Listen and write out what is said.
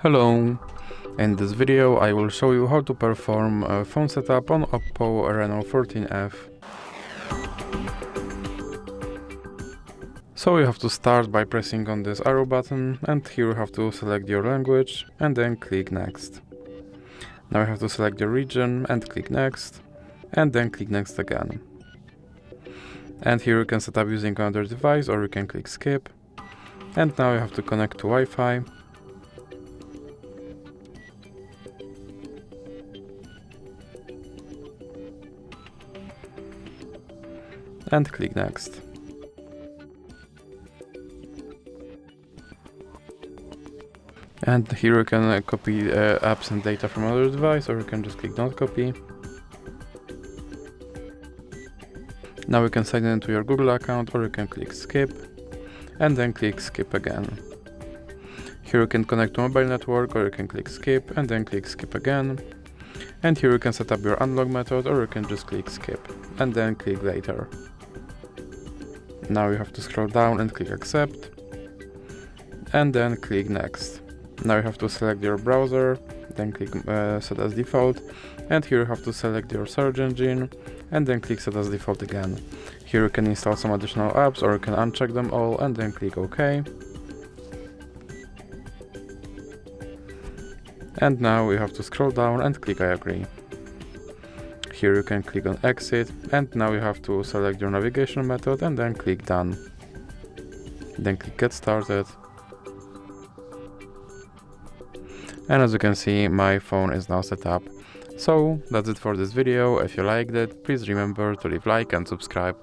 Hello! In this video I will show you how to perform a phone setup on OPPO Reno 14F. So you have to start by pressing on this arrow button, and here you have to select your language and then click next. Now you have to select your region and click next, and then click next again. And here you can set up using another device, or you can click skip. And now you have to connect to Wi-Fi. And click next. And here you can copy apps and data from another device, or you can just click don't copy. Now you can sign in into your Google account, or you can click skip and then click skip again. Here you can connect to mobile network, or you can click skip and then click skip again. And here you can set up your unlock method, or you can just click skip and then click later. Now you have to scroll down and click accept and then click next. Now you have to select your browser, then click set as default, and here you have to select your search engine and then click set as default again. Here you can install some additional apps, or you can uncheck them all and then click OK. And now you have to scroll down and click I agree. Here you can click on exit, and now you have to select your navigation method and then click done. Then click get started. And as you can see, my phone is now set up. So that's it for this video. If you liked it, please remember to leave a like and subscribe.